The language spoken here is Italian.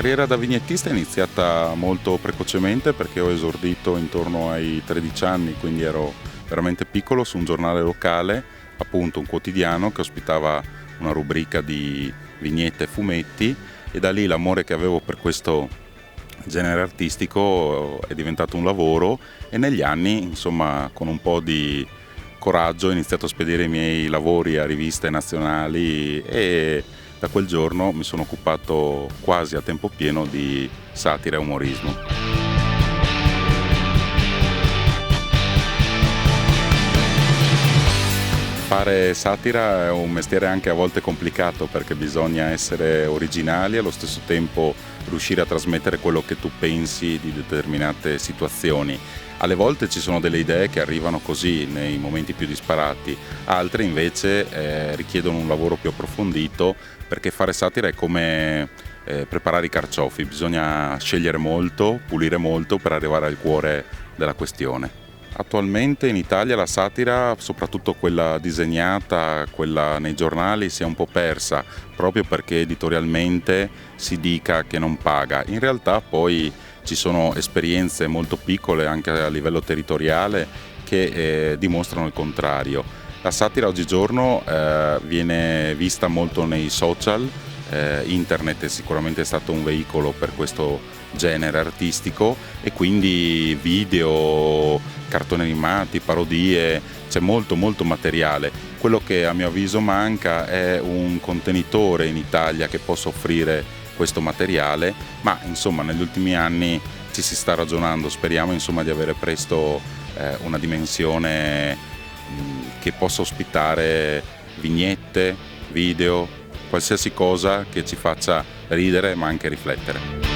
carriera da vignettista è iniziata molto precocemente perché ho esordito intorno ai 13 anni, quindi ero veramente piccolo su un giornale locale, appunto un quotidiano che ospitava una rubrica di vignette e fumetti, e da lì l'amore che avevo per questo genere artistico è diventato un lavoro, e negli anni, insomma, con un po' di coraggio ho iniziato a spedire i miei lavori a riviste nazionali, e da quel giorno mi sono occupato quasi a tempo pieno di satira e umorismo. Fare satira è un mestiere anche a volte complicato, perché bisogna essere originali e allo stesso tempo riuscire a trasmettere quello che tu pensi di determinate situazioni. Alle volte ci sono delle idee che arrivano così nei momenti più disparati, altre invece richiedono un lavoro più approfondito, perché fare satira è come preparare i carciofi, bisogna scegliere molto, pulire molto per arrivare al cuore della questione. Attualmente in Italia la satira, soprattutto quella disegnata, quella nei giornali, si è un po' persa, proprio perché editorialmente si dica che non paga. In realtà poi ci sono esperienze molto piccole anche a livello territoriale che dimostrano il contrario. La satira oggigiorno viene vista molto nei social, internet è sicuramente stato un veicolo per questo genere artistico, e quindi video, cartoni animati, parodie, c'è molto materiale. Quello che a mio avviso manca è un contenitore in Italia che possa offrire questo materiale, ma insomma negli ultimi anni ci si sta ragionando, speriamo insomma di avere presto una dimensione che possa ospitare vignette, video, qualsiasi cosa che ci faccia ridere ma anche riflettere.